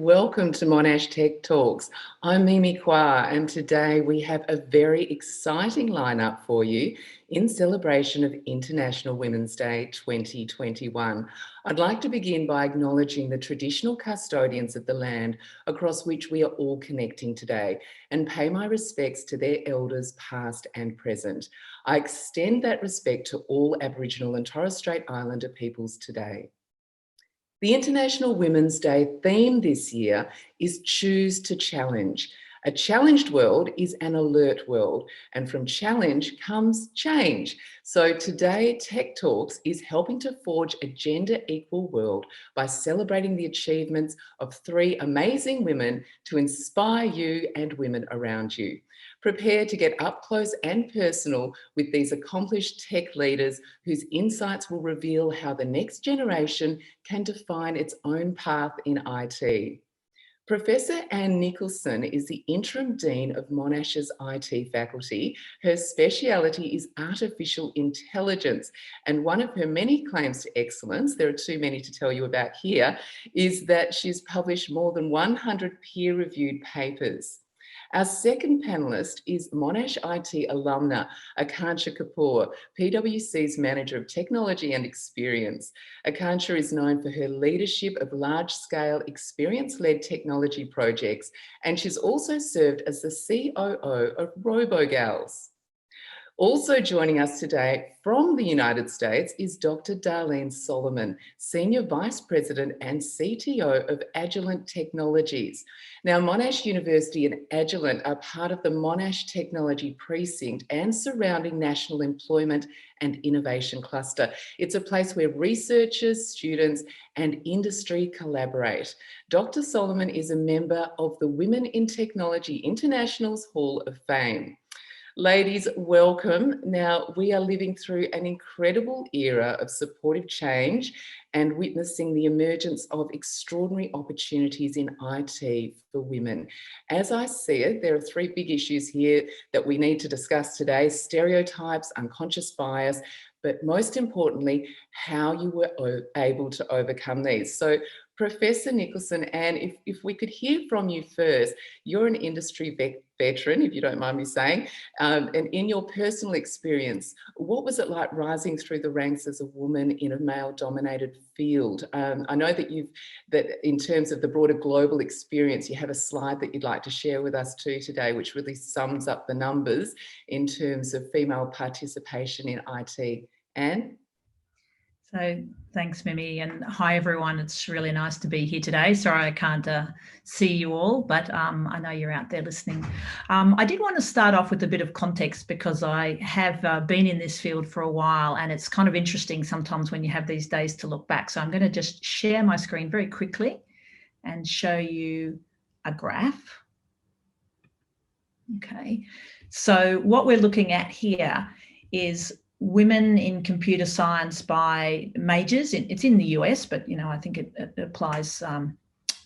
welcome to Monash Tech Talks. I'm Mimi Kwa, and today we have a very exciting lineup for you in celebration of International Women's Day 2021. I'd like to begin by acknowledging the traditional custodians of the land across which we are all connecting today and pay my respects to their elders past and present. I extend that respect to all Aboriginal and Torres Strait Islander peoples today. The International Women's Day theme this year is Choose to Challenge. A challenged world is an alert world, and from challenge comes change. So today, Tech Talks is helping to forge a gender-equal world by celebrating the achievements of three amazing women to inspire you and women around you. Prepare to get up close and personal with these accomplished tech leaders whose insights will reveal how the next generation can define its own path in IT. Professor Anne Nicholson is the Interim Dean of Monash's IT faculty. Her speciality is artificial intelligence, and one of her many claims to excellence, there are too many to tell you about here, is that she's published more than 100 peer-reviewed papers. Our second panellist is Monash IT alumna Akansha Kapoor, PwC's Manager of Technology and Experience. Akansha is known for her leadership of large-scale experience-led technology projects, and she's also served as the COO of RoboGals. Also joining us today from the United States is Dr. Darlene Solomon, Senior Vice President and CTO of Agilent Technologies. Now, Monash University and Agilent are part of the Monash Technology Precinct and surrounding National Employment and Innovation Cluster. It's a place where researchers, students, and industry collaborate. Dr. Solomon is a member of the Women in Technology International's Hall of Fame. Ladies, welcome. Now, we are living through an incredible era of supportive change and witnessing the emergence of extraordinary opportunities in IT for women. As I see it, there are three big issues here that we need to discuss today: stereotypes, unconscious bias, but most importantly, how you were able to overcome these. So, Professor Nicholson, and if we could hear from you first, you're an industry veteran, if you don't mind me saying, and in your personal experience, what was it like rising through the ranks as a woman in a male-dominated field? I know that in terms of the broader global experience, you have a slide that you'd like to share with us too today, which really sums up the numbers in terms of female participation in IT. Anne? So thanks, Mimi, and hi everyone. It's really nice to be here today. Sorry I can't see you all, but I know you're out there listening. I did want to start off with a bit of context because I have been in this field for a while, and it's kind of interesting sometimes when you have these days to look back. So I'm going to just share my screen very quickly and show you a graph. Okay, so what we're looking at here is women in computer science by majors. It's in the US, but I think it applies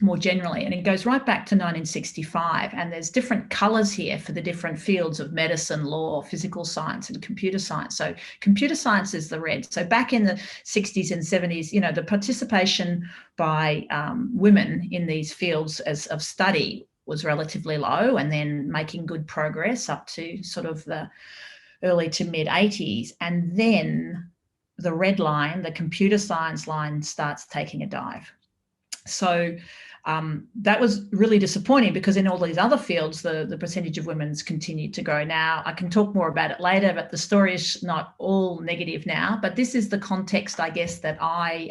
more generally, and it goes right back to 1965. And there's different colors here for the different fields of medicine, law, physical science, and computer science. So computer science is the red. So back in the 60s and 70s, the participation by women in these fields of study was relatively low, and then making good progress up to sort of the early to mid 80s. And then the red line, the computer science line, starts taking a dive. So that was really disappointing because in all these other fields, the percentage of women's continued to grow. Now, I can talk more about it later, but the story is not all negative now. But this is the context, I guess, that I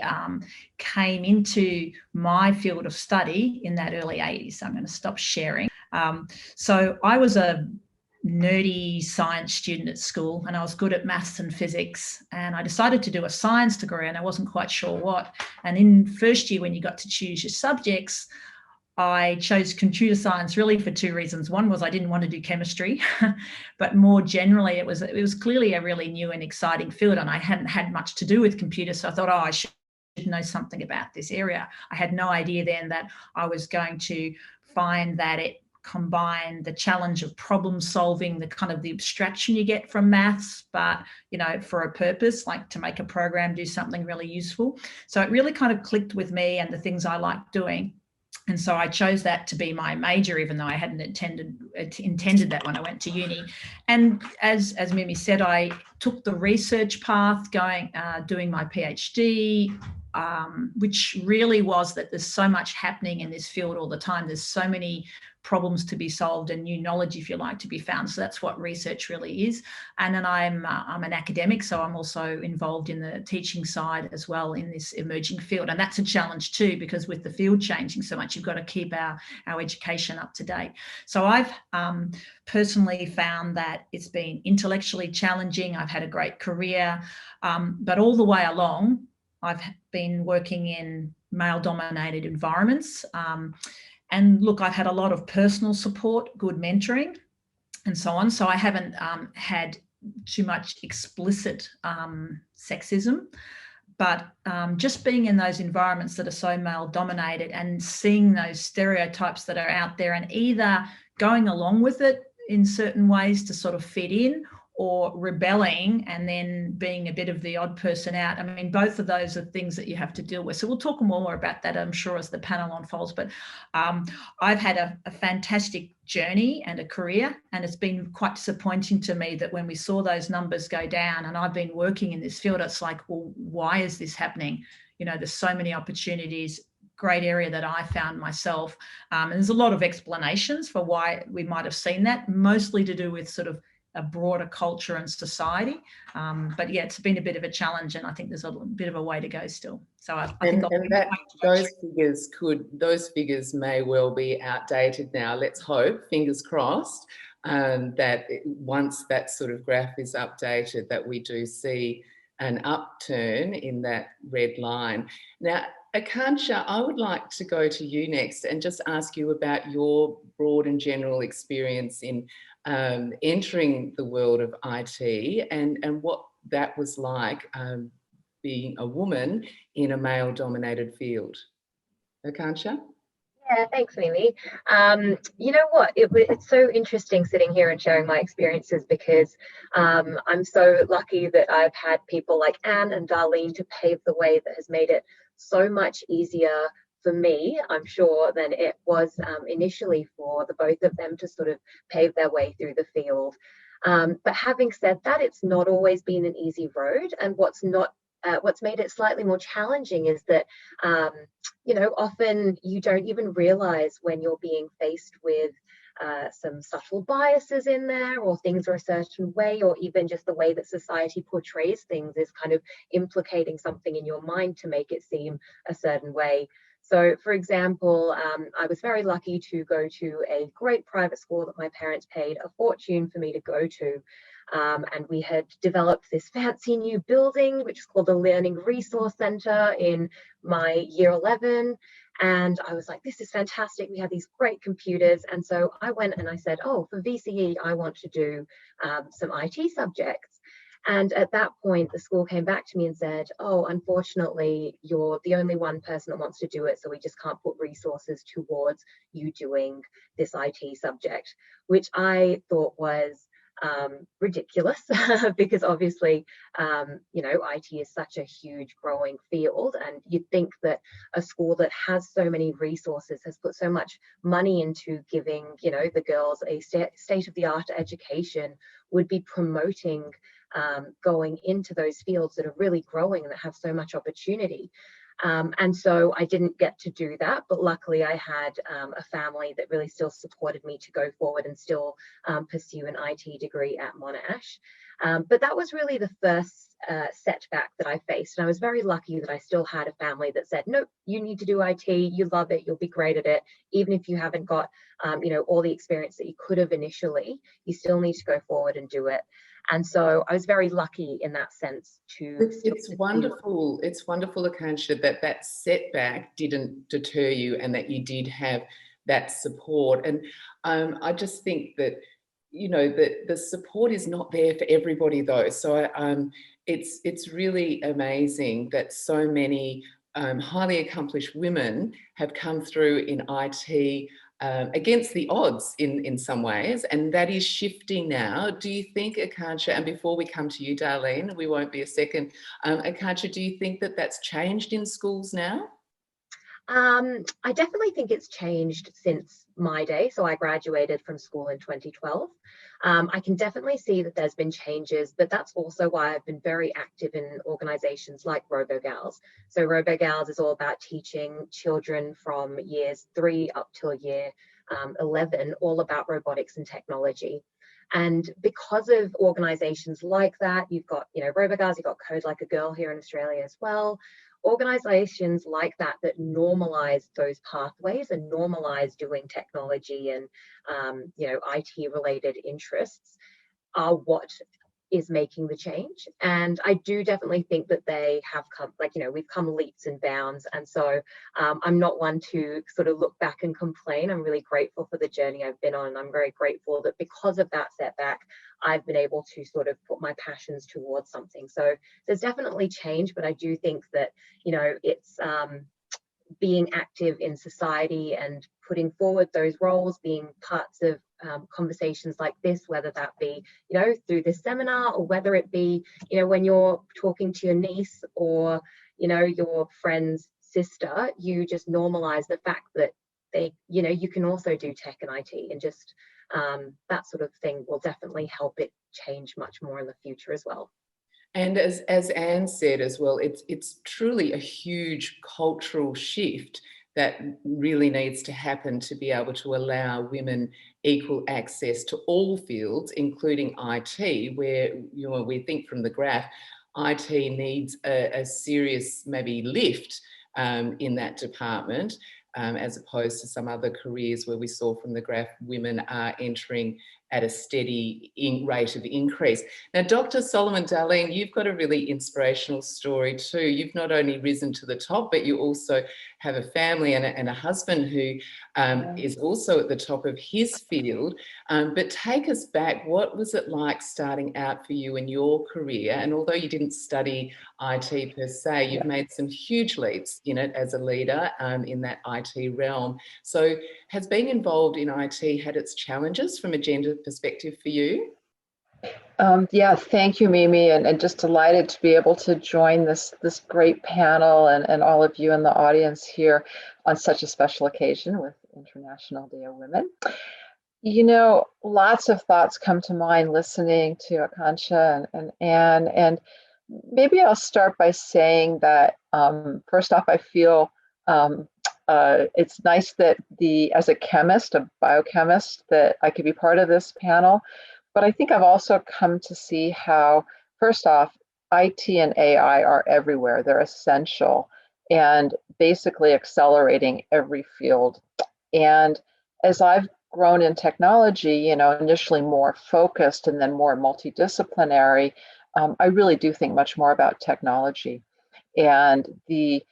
came into my field of study in that early 80s. So I'm going to stop sharing. So I was a nerdy science student at school, and I was good at maths and physics, and I decided to do a science degree, and I wasn't quite sure what. And in first year, when you got to choose your subjects, I chose computer science really for two reasons. One was I didn't want to do chemistry, but more generally, it was clearly a really new and exciting field, and I hadn't had much to do with computers, so I thought, I should know something about this area. I had no idea then that I was going to find that it combine the challenge of problem solving, the kind of the abstraction you get from maths, but for a purpose, like to make a program do something really useful. So it really kind of clicked with me and the things I like doing. And so I chose that to be my major, even though I hadn't intended that when I went to uni. And as Mimi said, I took the research path, doing my PhD, which really was that there's so much happening in this field all the time. There's so many problems to be solved and new knowledge, if you like, to be found. So that's what research really is. And then I'm an academic, so I'm also involved in the teaching side as well in this emerging field. And that's a challenge too, because with the field changing so much, you've got to keep our education up to date. So I've personally found that it's been intellectually challenging. I've had a great career, but all the way along, I've been working in male-dominated environments. And look, I've had a lot of personal support, good mentoring, and so on. So I haven't had too much explicit sexism, but just being in those environments that are so male-dominated and seeing those stereotypes that are out there and either going along with it in certain ways to sort of fit in, or rebelling and then being a bit of the odd person out. I mean, both of those are things that you have to deal with. So we'll talk more about that, I'm sure, as the panel unfolds. But I've had a fantastic journey and a career, and it's been quite disappointing to me that when we saw those numbers go down, and I've been working in this field, it's like, well, why is this happening? You know, there's so many opportunities, great area that I found myself. And there's a lot of explanations for why we might have seen that, mostly to do with sort of a broader culture and society. But yeah, it's been a bit of a challenge, and I think there's a bit of a way to go still. So I think those figures may well be outdated now. Let's hope, fingers crossed, that once that sort of graph is updated, that we do see an upturn in that red line. Now, Akansha, I would like to go to you next and just ask you about your broad and general experience in entering the world of IT and what that was like being a woman in a male-dominated field. Akansha? Yeah, thanks, Mimi. You know what? It's so interesting sitting here and sharing my experiences, because I'm so lucky that I've had people like Anne and Darlene to pave the way that has made it so much easier for me, I'm sure, than it was initially for the both of them to sort of pave their way through the field. But having said that, it's not always been an easy road. And what's made it slightly more challenging is that, you know, often you don't even realize when you're being faced with some subtle biases in there, or things are a certain way, or even just the way that society portrays things is kind of implicating something in your mind to make it seem a certain way. So, for example, I was very lucky to go to a great private school that my parents paid a fortune for me to go to. And we had developed this fancy new building, which is called the Learning Resource Centre, in my year 11. And I was like, this is fantastic. We have these great computers. And so I went and I said, oh, for VCE, I want to do some IT subjects. And at that point, the school came back to me and said, oh, unfortunately, you're the only one person that wants to do it, so we just can't put resources towards you doing this IT subject, which I thought was ridiculous, because obviously, you know, IT is such a huge growing field, and you'd think that a school that has so many resources, has put so much money into giving, you know, the girls a state-of-the-art education, would be promoting going into those fields that are really growing and that have so much opportunity. And so I didn't get to do that, but luckily I had a family that really still supported me to go forward and still pursue an IT degree at Monash. But that was really the first setback that I faced. And I was very lucky that I still had a family that said, nope, you need to do IT, you love it, you'll be great at it. Even if you haven't got, you know, all the experience that you could have initially, you still need to go forward and do it. And so I was very lucky in that sense to. It's wonderful. It's wonderful, Akansha, that setback didn't deter you and that you did have that support. And I just think that, you know, that the support is not there for everybody though. So it's really amazing that so many highly accomplished women have come through in IT against the odds in some ways, and that is shifting now. Do you think, Akansha, and before we come to you, Darlene, we won't be a second, Akansha, do you think that that's changed in schools now? I definitely think it's changed since my day. So I graduated from school in 2012. I can definitely see that there's been changes, but that's also why I've been very active in organizations like RoboGals. So RoboGals is all about teaching children from years 3 up till year 11, all about robotics and technology. And because of organizations like that, you've got, RoboGals, you've got Code Like a Girl here in Australia as well. Organizations like that normalize those pathways and normalize doing technology and IT related interests are what is making the change. And I do definitely think that they have come, we've come leaps and bounds. And so I'm not one to sort of look back and complain. I'm really grateful for the journey I've been on. And I'm very grateful that because of that setback, I've been able to sort of put my passions towards something. So there's definitely change, but I do think that, it's being active in society and putting forward those roles, being parts of conversations like this, whether that be, through this seminar, or whether it be, when you're talking to your niece or, your friend's sister, you just normalize the fact that you can also do tech and IT, and just that sort of thing will definitely help it change much more in the future as well. And as Anne said as well, it's truly a huge cultural shift that really needs to happen to be able to allow women equal access to all fields, including IT, where we think from the graph, IT needs a serious maybe lift in that department. As opposed to some other careers where we saw from the graph, women are entering at a steady rate of increase. Now, Dr. Solomon, Darlene, you've got a really inspirational story too. You've not only risen to the top, but you also have a family and a husband who is also at the top of his field. But take us back, what was it like starting out for you in your career? And although you didn't study IT per se, you've made some huge leaps in it as a leader in that IT realm. So has being involved in IT had its challenges from a gender perspective for you? Yeah, thank you, Mimi, and just delighted to be able to join this great panel and all of you in the audience here on such a special occasion with International Day of Women. Lots of thoughts come to mind listening to Akansha and Anne, and maybe I'll start by saying that first off, I feel it's nice that as a chemist, a biochemist, that I could be part of this panel. But I think I've also come to see how, first off, IT and AI are everywhere. They're essential and basically accelerating every field. And as I've grown in technology, initially more focused and then more multidisciplinary, I really do think much more about technology. And the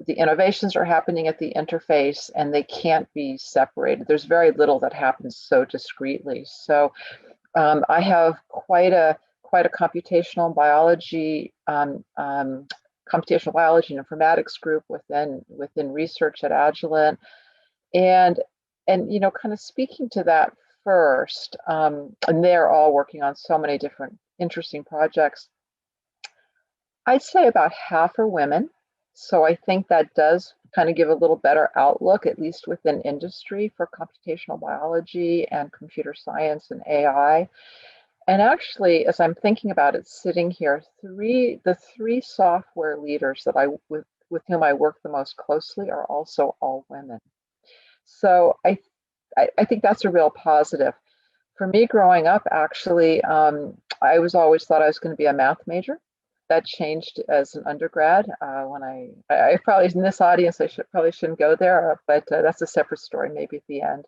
innovations are happening at the interface and they can't be separated. There's very little that happens so discreetly. So I have quite a computational biology and informatics group within research at Agilent, and kind of speaking to that first, and they're all working on so many different interesting projects. I'd say about half are women, so I think that does kind of give a little better outlook, at least within industry, for computational biology and computer science and AI. And actually, as I'm thinking about it, sitting here, the three software leaders that with whom I work the most closely are also all women. So I think that's a real positive. For me, growing up, actually, I always thought I was going to be a math major. That changed as an undergrad when I probably, in this audience, I probably shouldn't go there, but that's a separate story, maybe at the end.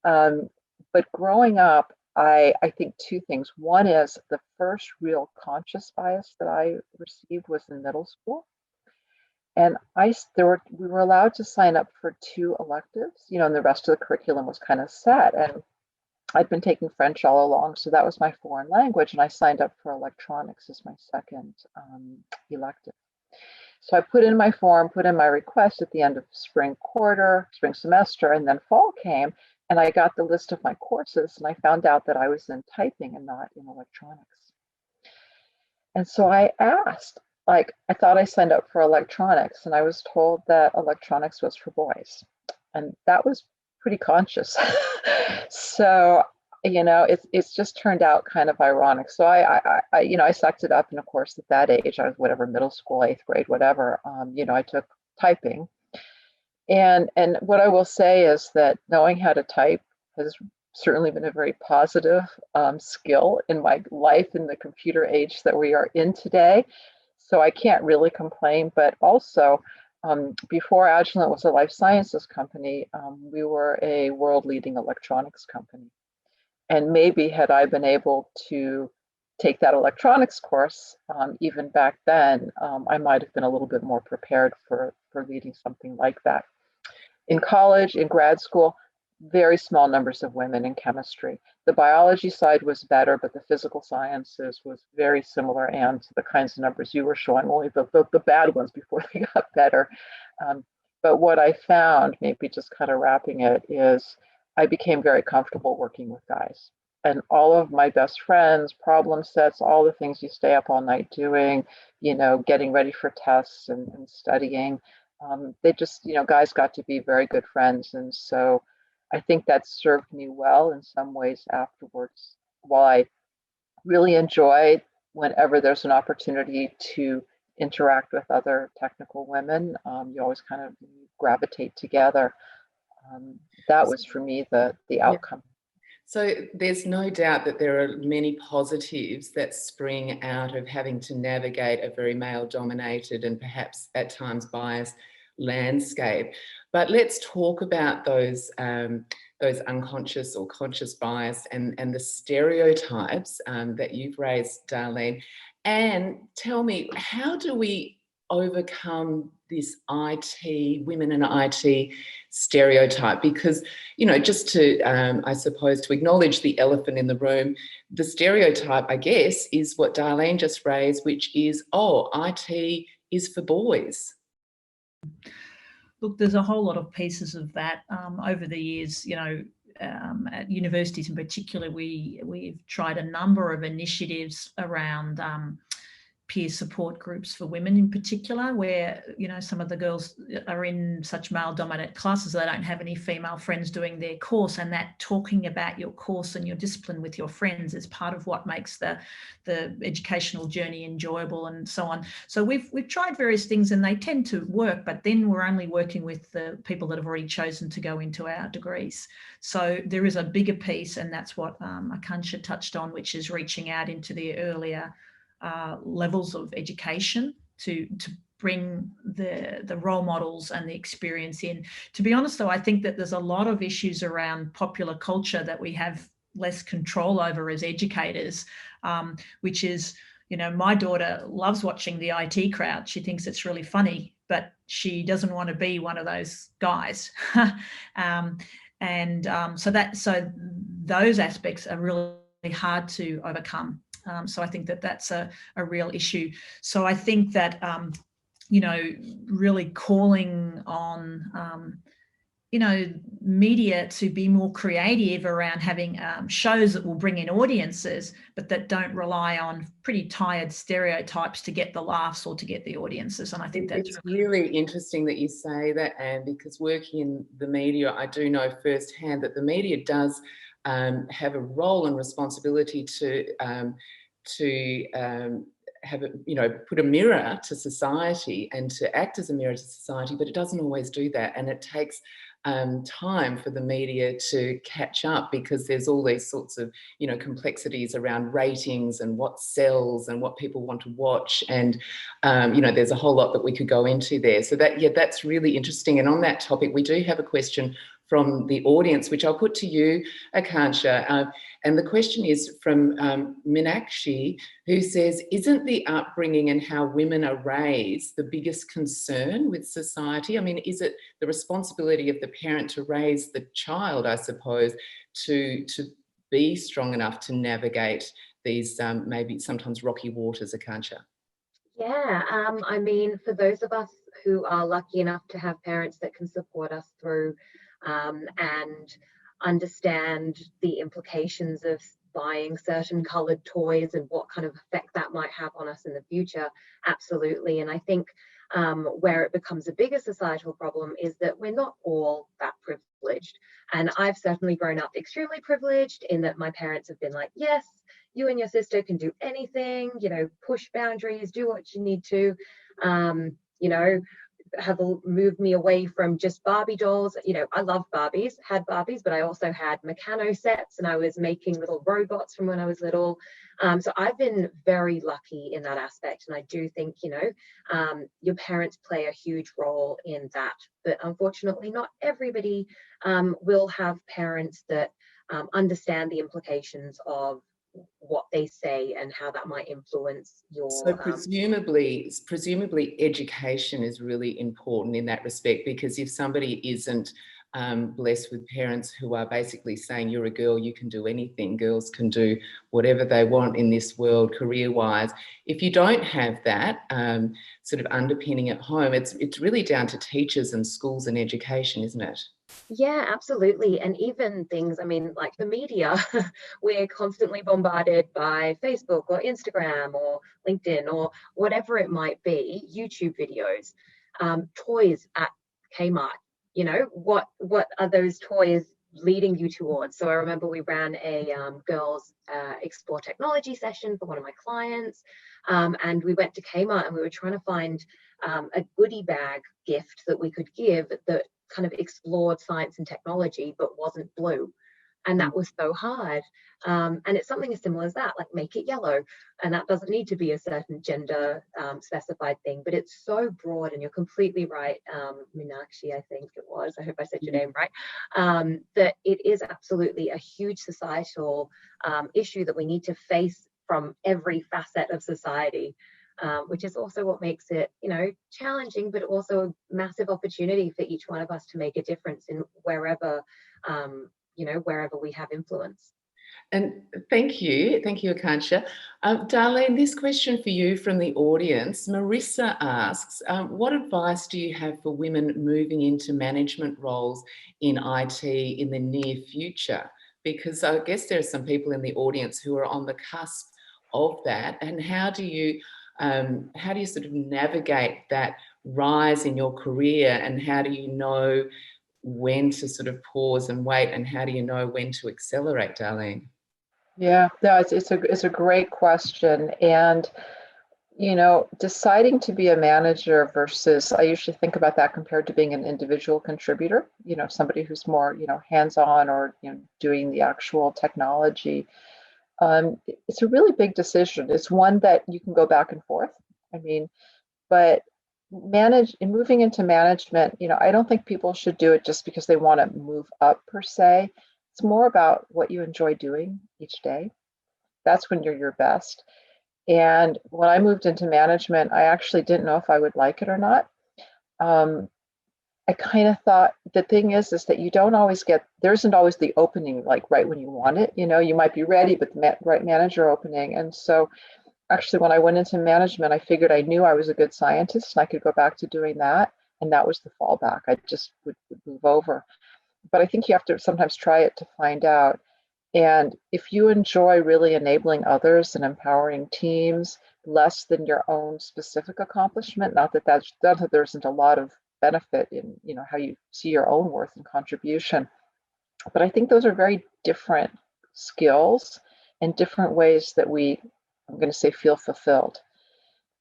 But growing up, I think two things. One is the first real conscious bias that I received was in middle school. And we were allowed to sign up for 2 electives, and the rest of the curriculum was kind of set. And I'd been taking French all along, so that was my foreign language, and I signed up for electronics as my second elective. So I put in my form, put in my request at the end of spring semester, and then fall came, and I got the list of my courses, and I found out that I was in typing and not in electronics. And so I asked, like, I thought I signed up for electronics, and I was told that electronics was for boys, and that was pretty conscious. So, it's just turned out kind of ironic. So I sucked it up, and of course, at that age, I was whatever, middle school, 8th grade, whatever. I took typing, and what I will say is that knowing how to type has certainly been a very positive skill in my life in the computer age that we are in today. So I can't really complain, but also before Agilent was a life sciences company, we were a world-leading electronics company. And maybe had I been able to take that electronics course, even back then, I might have been a little bit more prepared for leading something like that. In college, in grad school, very small numbers of women in chemistry. The biology side was better, but the physical sciences was very similar, and to the kinds of numbers you were showing, only the bad ones before they got better. But what I found, maybe just kind of wrapping it, is I became very comfortable working with guys. And all of my best friends, problem sets, all the things you stay up all night doing, getting ready for tests and studying, they just, guys got to be very good friends. And so I think that served me well in some ways afterwards. While I really enjoy whenever there's an opportunity to interact with other technical women, you always kind of gravitate together. That was for me the outcome. So there's no doubt that there are many positives that spring out of having to navigate a very male-dominated and perhaps at times biased landscape. But let's talk about those unconscious or conscious bias and the stereotypes that you've raised, Darlene. And tell me, how do we overcome this women in IT stereotype? Because, just to, I suppose, to acknowledge the elephant in the room, the stereotype, I guess, is what Darlene just raised, which is, IT is for boys. Look, there's a whole lot of pieces of that over the years. At universities in particular, we've tried a number of initiatives around peer support groups for women in particular, where some of the girls are in such male-dominated classes, they don't have any female friends doing their course, and that talking about your course and your discipline with your friends is part of what makes the educational journey enjoyable and so on. So we've tried various things, and they tend to work, but then we're only working with the people that have already chosen to go into our degrees. So there is a bigger piece, and that's what Akansha touched on, which is reaching out into the earlier levels of education to bring the role models and the experience in. To be honest, though, I think that there's a lot of issues around popular culture that we have less control over as educators, which is, my daughter loves watching the IT crowd. She thinks it's really funny, but she doesn't want to be one of those guys. So those aspects are really hard to overcome. So I think that that's a real issue. So I think that, really calling on, media to be more creative around having shows that will bring in audiences, but that don't rely on pretty tired stereotypes to get the laughs or to get the audiences. And I think that's really interesting that you say that, Anne, because working in the media, I do know firsthand that the media does have a role and responsibility to have put a mirror to society and to act as a mirror to society, but it doesn't always do that, and it takes time for the media to catch up, because there's all these sorts of complexities around ratings and what sells and what people want to watch, and there's a whole lot that we could go into there. So that's really interesting. And on that topic, we do have a question from the audience, which I'll put to you, Akansha. And the question is from Minakshi, who says, isn't the upbringing and how women are raised the biggest concern with society? I mean, is it the responsibility of the parent to raise the child, I suppose, to be strong enough to navigate these maybe sometimes rocky waters, Akansha? Yeah, I mean, for those of us who are lucky enough to have parents that can support us through and understand the implications of buying certain colored toys and what kind of effect that might have on us in the future. Absolutely. And I think where it becomes a bigger societal problem is that we're not all that privileged. And I've certainly grown up extremely privileged in that my parents have been like, yes, you and your sister can do anything, you know, push boundaries, do what you need to, you know, have moved me away from just Barbie dolls. You know, I love Barbies, had Barbies, but I also had Meccano sets, and I was making little robots from when I was little. So I've been very lucky in that aspect. And I do think, you know, your parents play a huge role in that. But unfortunately, not everybody will have parents that understand the implications of what they say and how that might influence your so presumably education is really important in that respect, because if somebody isn't blessed with parents who are basically saying, you're a girl, you can do anything, girls can do whatever they want in this world career wise, if you don't have that sort of underpinning at home, it's really down to teachers and schools and education, isn't it? Yeah, absolutely. And even things, I mean, like the media, we're constantly bombarded by Facebook or Instagram or LinkedIn or whatever it might be, YouTube videos, toys at Kmart. You know, what are those toys leading you towards? So I remember we ran a girls explore technology session for one of my clients, and we went to Kmart and we were trying to find a goodie bag gift that we could give that kind of explored science and technology but wasn't blue, and that was so hard. And it's something as simple as that, like make it yellow, and that doesn't need to be a certain gender specified thing, but it's so broad. And you're completely right, Meenakshi, I think it was, I hope I said your name right, that it is absolutely a huge societal issue that we need to face from every facet of society. Which is also what makes it, you know, challenging, but also a massive opportunity for each one of us to make a difference in wherever, you know, wherever we have influence. And thank you, Akansha. Darlene, this question for you from the audience. Marissa asks, what advice do you have for women moving into management roles in IT in the near future? Because I guess there are some people in the audience who are on the cusp of that, and how do you sort of navigate that rise in your career, and how do you know when to sort of pause and wait, and how do you know when to accelerate, Darlene? Yeah, no, it's a great question. And, you know, deciding to be a manager versus, I usually think about that compared to being an individual contributor, you know, somebody who's more, you know, hands-on or, you know, doing the actual technology. It's a really big decision. It's one that you can go back and forth. I mean, but moving into management, you know, I don't think people should do it just because they want to move up per se. It's more about what you enjoy doing each day. That's when you're your best. And when I moved into management, I actually didn't know if I would like it or not. I kind of thought the thing is that you don't always there isn't always the opening like right when you want it. You know, you might be ready, but the right manager opening. And so actually, when I went into management, I figured I knew I was a good scientist and I could go back to doing that. And that was the fallback. I just would move over. But I think you have to sometimes try it to find out. And if you enjoy really enabling others and empowering teams less than your own specific accomplishment, not that there isn't a lot of benefit in, you know, how you see your own worth and contribution, but I think those are very different skills and different ways that I'm going to say, feel fulfilled.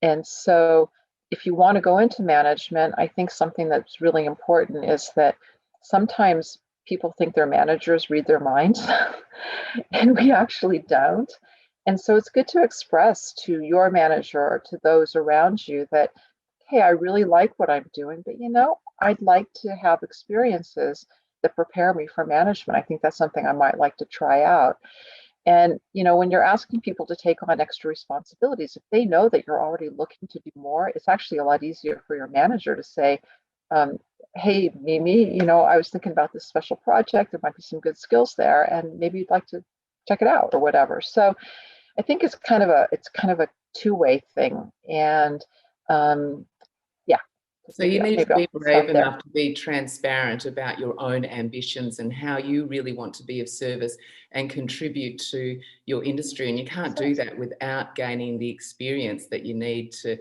And so if you want to go into management, I think something that's really important is that sometimes people think their managers read their minds and we actually don't. And so it's good to express to your manager or to those around you that, hey, I really like what I'm doing, but you know, I'd like to have experiences that prepare me for management. I think that's something I might like to try out. And, you know, when you're asking people to take on extra responsibilities, if they know that you're already looking to do more, it's actually a lot easier for your manager to say, hey, Mimi, you know, I was thinking about this special project. There might be some good skills there, and maybe you'd like to check it out or whatever. So I think it's kind of a two-way thing. And yeah, So you need maybe to be I'll brave stop there. enough to be transparent about your own ambitions and how you really want to be of service and contribute to your industry. And you can't do that without gaining the experience that you need to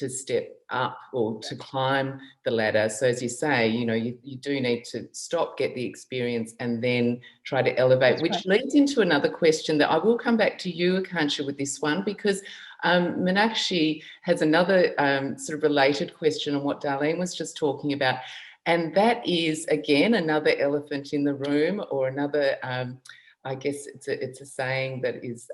step up or to climb the ladder. So as you say, you know, you do need to stop, get the experience, and then try to elevate. That's which right. leads into another question that I will come back to you, Akansha, with this one, because Meenakshi has another sort of related question on what Darlene was just talking about. And that is, again, another elephant in the room, or another, I guess it's a saying that is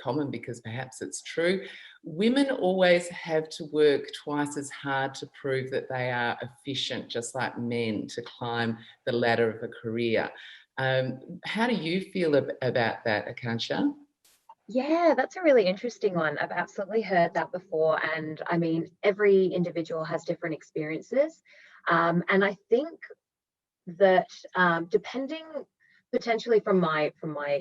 common because perhaps it's true. Women always have to work twice as hard to prove that they are efficient, just like men, to climb the ladder of a career. How do you feel about that, Akansha? Yeah, that's a really interesting one. I've absolutely heard that before. And I mean, every individual has different experiences. And I think that depending potentially from my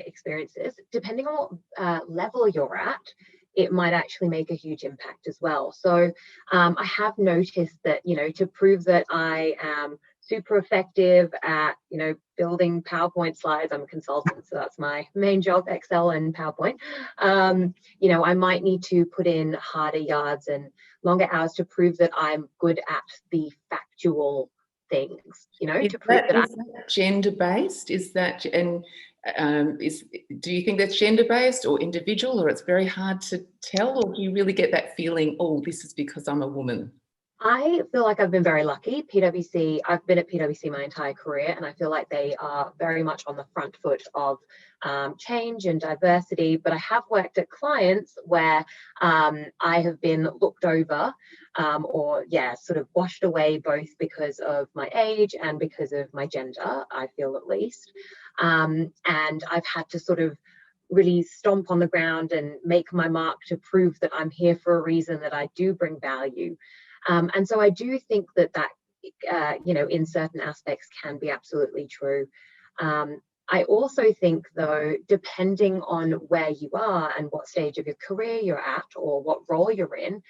experiences, depending on what level you're at, it might actually make a huge impact as well. So I have noticed that, you know, to prove that I am super effective at, you know, building PowerPoint slides. I'm a consultant, so that's my main job, Excel and PowerPoint. You know, I might need to put in harder yards and longer hours to prove that I'm good at the factual things, you know, to prove that is that gender-based? Is that, and do you think that's gender-based or individual, or it's very hard to tell, or do you really get that feeling, oh, this is because I'm a woman? I feel like I've been very lucky. PwC, I've been at PwC my entire career, and I feel like they are very much on the front foot of change and diversity. But I have worked at clients where I have been looked over or, yeah, sort of washed away, both because of my age and because of my gender, I feel at least. And I've had to sort of really stomp on the ground and make my mark to prove that I'm here for a reason, that I do bring value. And so I do think that you know, in certain aspects can be absolutely true. I also think, though, depending on where you are and what stage of your career you're at or what role you're in,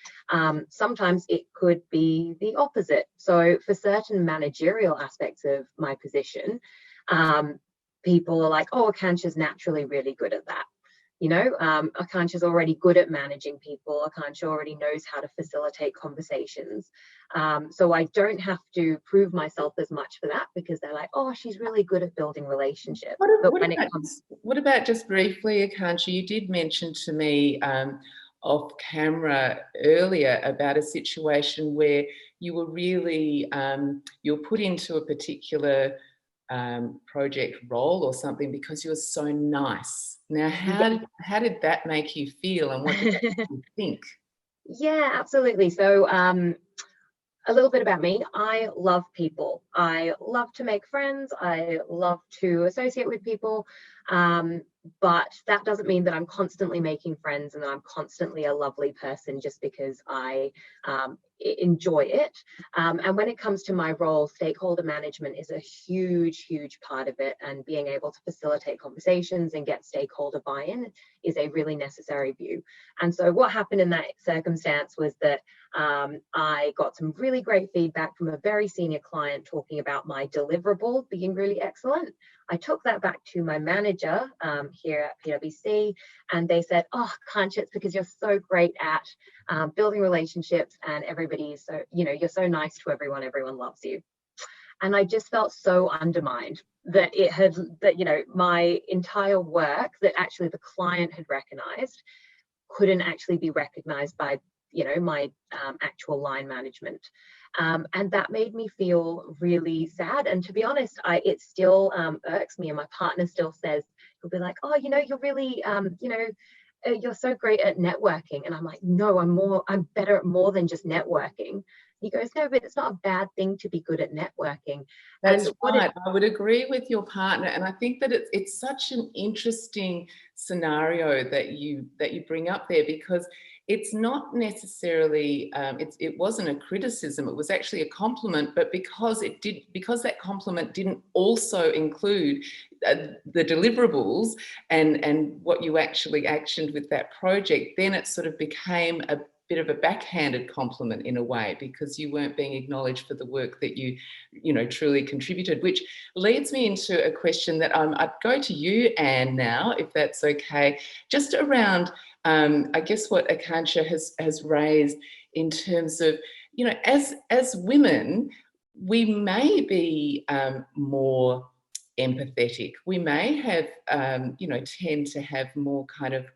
sometimes it could be the opposite. So for certain managerial aspects of my position, people are like, oh, Akansha's naturally really good at that. You know, Akansha's already good at managing people. Akansha already knows how to facilitate conversations. So I don't have to prove myself as much for that, because they're like, oh, she's really good at building relationships. What about just briefly, Akansha, you did mention to me off camera earlier about a situation where you were really, you were put into a particular project role or something because you're so nice. Now, how did that make you feel, and what did that make you think? Yeah, absolutely. So a little bit about me. I love people. I love to make friends. I love to associate with people. But that doesn't mean that I'm constantly making friends and that I'm constantly a lovely person just because I enjoy it. And when it comes to my role, stakeholder management is a huge, huge part of it. And being able to facilitate conversations and get stakeholder buy-in is a really necessary view. And so what happened in that circumstance was that I got some really great feedback from a very senior client talking about my deliverable being really excellent. I took that back to my manager here at PwC, and they said, oh, Akansha, it's because you're so great at building relationships, and everybody's so, you know, you're so nice to everyone, everyone loves you. And I just felt so undermined that you know, my entire work that actually the client had recognized couldn't actually be recognized by, you know, my actual line management. And that made me feel really sad. And to be honest, it still irks me. And my partner still says, he'll be like, oh, you know, you're really, you know, you're so great at networking. And I'm like, no, I'm better at more than just networking. He goes, no, but it's not a bad thing to be good at networking. That's right. I would agree with your partner, and I think that it's such an interesting scenario that you bring up there, because it's not necessarily it wasn't a criticism, it was actually a compliment, but because that compliment didn't also include the deliverables and what you actually actioned with that project, then it sort of became bit of a backhanded compliment in a way, because you weren't being acknowledged for the work that you truly contributed, which leads me into a question that I'd go to you, Anne, now, if that's okay, just around, I guess, what Akansha has raised in terms of, as women, we may be more empathetic. We may have, tend to have more kind of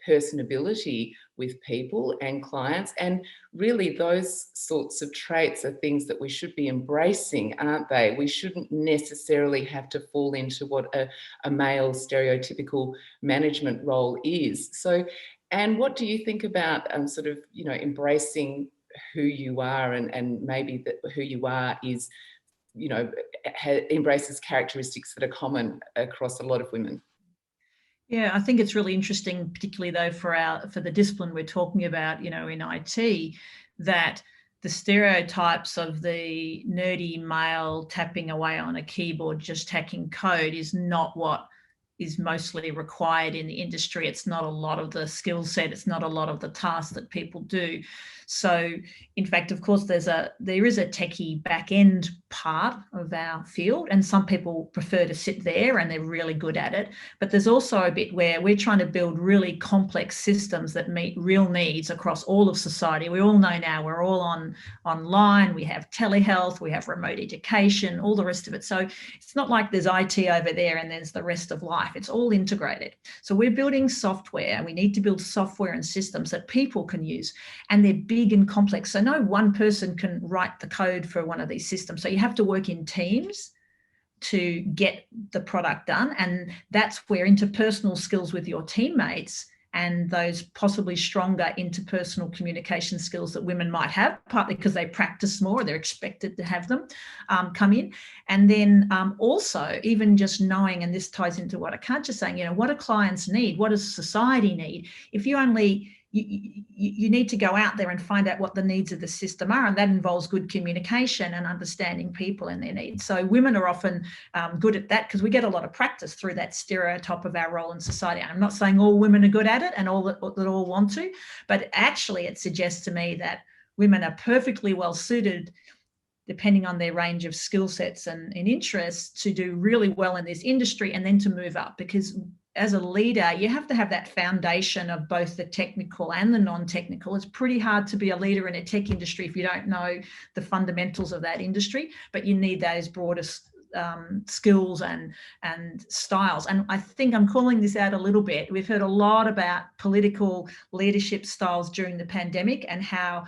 personability with people and clients. And really those sorts of traits are things that we should be embracing, aren't they? We shouldn't necessarily have to fall into what a male stereotypical management role is. So, Anne, what do you think about sort of, embracing who you are, and maybe that who you are is, embraces characteristics that are common across a lot of women? Yeah, I think it's really interesting, particularly though for the discipline we're talking about, in IT, that the stereotypes of the nerdy male tapping away on a keyboard just hacking code is not what is mostly required in the industry. It's not a lot of the skill set. It's not a lot of the tasks that people do. So, in fact, of course, there is a techie back end part of our field, and some people prefer to sit there and they're really good at it. But there's also a bit where we're trying to build really complex systems that meet real needs across all of society. We all know now we're all online. We have telehealth, we have remote education, all the rest of it. So it's not like there's IT over there and there's the rest of life. It's all integrated. So we're building software, and we need to build software and systems that people can use, and they're big and complex. So no one person can write the code for one of these systems. So you have to work in teams to get the product done. And that's where interpersonal skills with your teammates and those possibly stronger interpersonal communication skills that women might have, partly because they practice more, they're expected to have them, come in. And then also even just knowing, and this ties into what Akansha is saying, what do clients need? What does society need? If you only, you need to go out there and find out what the needs of the system are, and that involves good communication and understanding people and their needs. So women are often good at that because we get a lot of practice through that stereotype of our role in society. I'm not saying all women are good at it and all that all want to, but actually it suggests to me that women are perfectly well suited, depending on their range of skill sets and interests, to do really well in this industry and then to move up. Because as a leader, you have to have that foundation of both the technical and the non-technical. It's pretty hard to be a leader in a tech industry if you don't know the fundamentals of that industry, but you need those broader skills and styles. And I think I'm calling this out a little bit. We've heard a lot about political leadership styles during the pandemic and how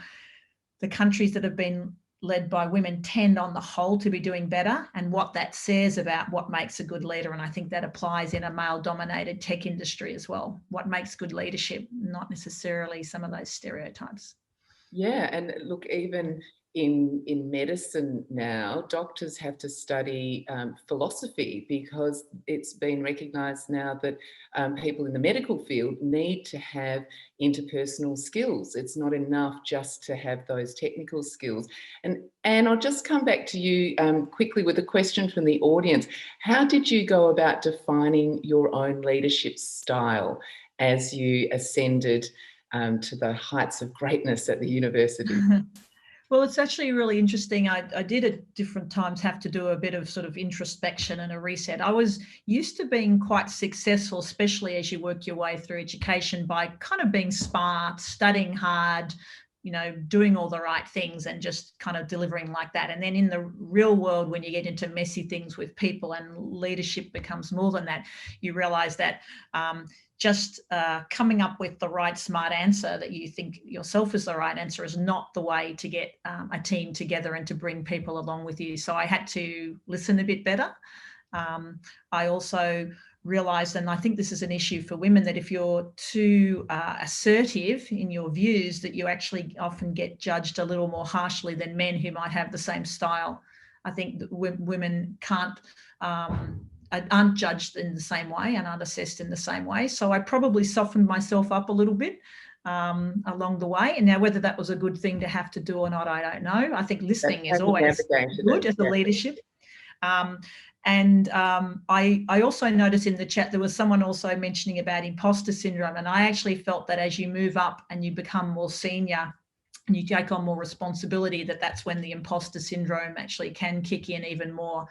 the countries that have been led by women tend on the whole to be doing better, and what that says about what makes a good leader. And I think that applies in a male dominated tech industry as well. What makes good leadership, not necessarily some of those stereotypes. Yeah, and look, even in medicine now, doctors have to study philosophy, because it's been recognised now that people in the medical field need to have interpersonal skills. It's not enough just to have those technical skills. And I'll just come back to you quickly with a question from the audience. How did you go about defining your own leadership style as you ascended to the heights of greatness at the university? Well, it's actually really interesting. I did at different times have to do a bit of sort of introspection and a reset. I was used to being quite successful, especially as you work your way through education, by kind of being smart, studying hard, doing all the right things and just kind of delivering like that. And then in the real world, when you get into messy things with people and leadership becomes more than that, you realize that just coming up with the right smart answer that you think yourself is the right answer is not the way to get a team together and to bring people along with you. So I had to listen a bit better. I also realised, and I think this is an issue for women, that if you're too assertive in your views, that you actually often get judged a little more harshly than men who might have the same style. I think that women aren't judged in the same way and aren't assessed in the same way. So I probably softened myself up a little bit along the way. And now whether that was a good thing to have to do or not, I don't know. I think listening is always good as a leadership. And I also noticed in the chat there was someone also mentioning about imposter syndrome, and I actually felt that as you move up and you become more senior and you take on more responsibility, that's when the imposter syndrome actually can kick in even more.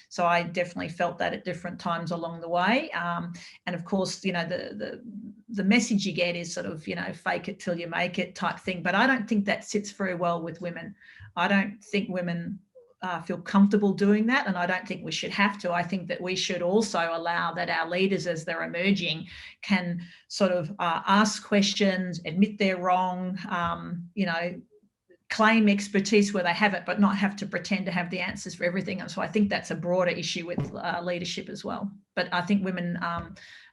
So I definitely felt that at different times along the way. And of course, you know, the message you get is sort of, you know, fake it till you make it type thing. But I don't think that sits very well with women. I don't think women feel comfortable doing that, and I don't think we should have to. I think that we should also allow that our leaders, as they're emerging, can sort of ask questions, admit they're wrong, you know, claim expertise where they have it, but not have to pretend to have the answers for everything. And so I think that's a broader issue with leadership as well. But I think women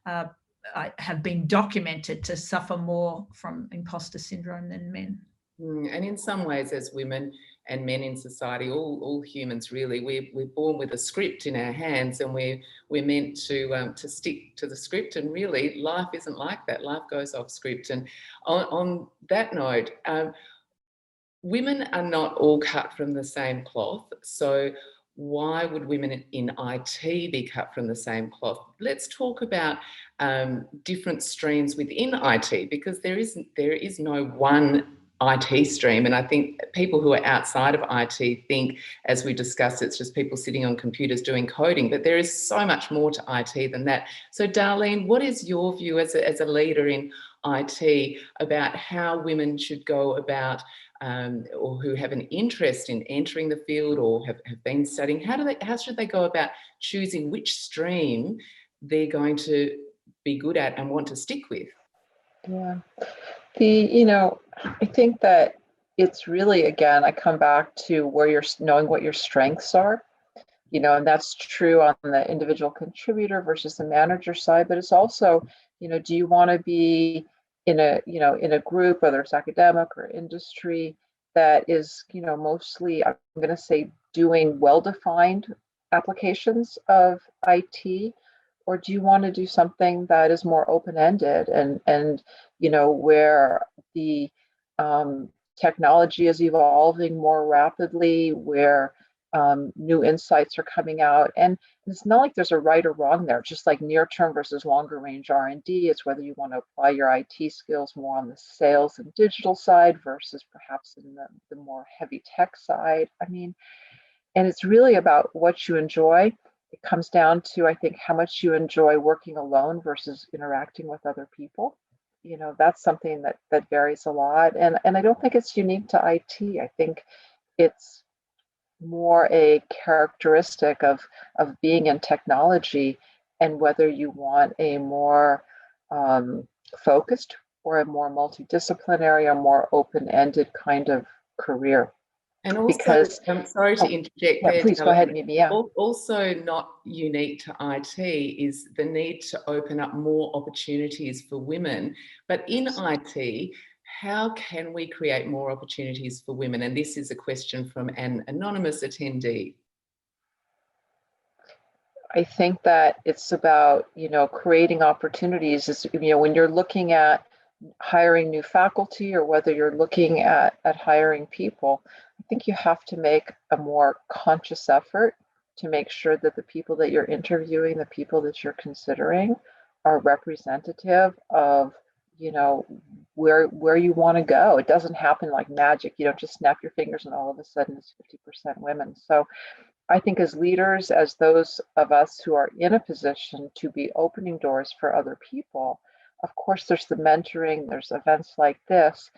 have been documented to suffer more from imposter syndrome than men. And in some ways, as women and men in society, all humans really, we're born with a script in our hands, and we're meant to stick to the script. And really, life isn't like that. Life goes off script. And on that note, women are not all cut from the same cloth. So why would women in IT be cut from the same cloth? Let's talk about different streams within IT, because there is no one IT stream. And I think people who are outside of IT think, as we discussed, it's just people sitting on computers doing coding, but there is so much more to IT than that. So Darlene, what is your view as a leader in IT about how women should go about, or who have an interest in entering the field or have been studying, how should they go about choosing which stream they're going to be good at and want to stick with? Yeah. You know, I think that it's really, again, I come back to where you're knowing what your strengths are, you know, and that's true on the individual contributor versus the manager side, but it's also, you know, do you want to be in a group, whether it's academic or industry, that is, you know, mostly, I'm going to say, doing well-defined applications of IT? Or do you want to do something that is more open-ended and you know, where the technology is evolving more rapidly, where new insights are coming out, and it's not like there's a right or wrong there. Just like near-term versus longer-range R&D, it's whether you want to apply your IT skills more on the sales and digital side versus perhaps in the more heavy tech side. I mean, and it's really about what you enjoy. It comes down to, I think, how much you enjoy working alone versus interacting with other people. You know, that's something that varies a lot. And I don't think it's unique to IT. I think it's more a characteristic of being in technology, and whether you want a more focused or a more multidisciplinary or more open-ended kind of career. And also, because I'm sorry to interject yeah, there, please go ahead, Mimi. Yeah. Also not unique to IT is the need to open up more opportunities for women. But in IT, how can we create more opportunities for women? And this is a question from an anonymous attendee. I think that it's about, you know, creating opportunities. Is, you know, when you're looking at hiring new faculty, or whether you're looking at hiring people, I think you have to make a more conscious effort to make sure that the people that you're interviewing, the people that you're considering, are representative of, you know, where you want to go. It doesn't happen like magic. You don't just snap your fingers and all of a sudden it's 50% women. So I think as leaders, as those of us who are in a position to be opening doors for other people, of course, there's the mentoring, there's events like this,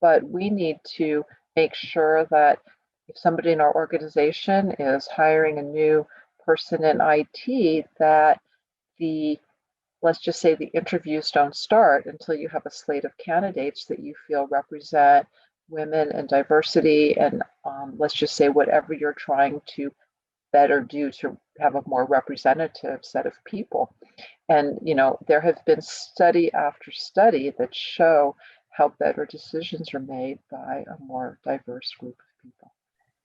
but we need to make sure that if somebody in our organization is hiring a new person in IT, that let's just say the interviews don't start until you have a slate of candidates that you feel represent women and diversity, and let's just say whatever you're trying to better do to have a more representative set of people. And, you know, there have been study after study that show how better decisions are made by a more diverse group of people.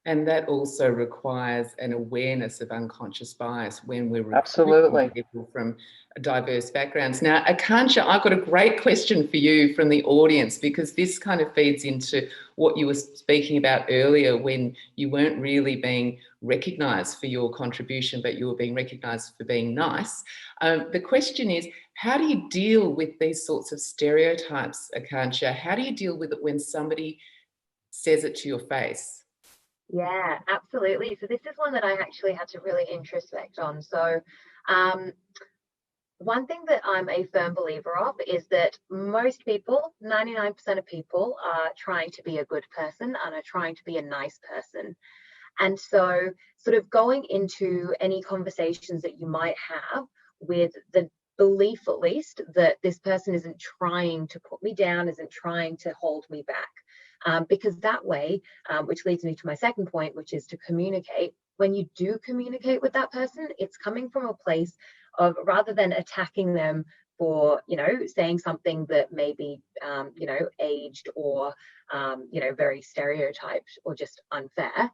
And that also requires an awareness of unconscious bias when we're recruiting Absolutely. people from diverse backgrounds. Now, Akansha, I've got a great question for you from the audience, because this kind of feeds into what you were speaking about earlier, when you weren't really being recognised for your contribution, but you were being recognised for being nice. The question is, how do you deal with these sorts of stereotypes, Akansha? How do you deal with it when somebody says it to your face? Yeah, absolutely. So this is one that I actually had to really introspect on. So one thing that I'm a firm believer of is that most people, 99% of people, are trying to be a good person and are trying to be a nice person. And so sort of going into any conversations that you might have with the belief, at least, that this person isn't trying to put me down, isn't trying to hold me back. Because that way, which leads me to my second point, which is to communicate. When you do communicate with that person, it's coming from a place of, rather than attacking them for, saying something that may be, aged or, very stereotyped or just unfair.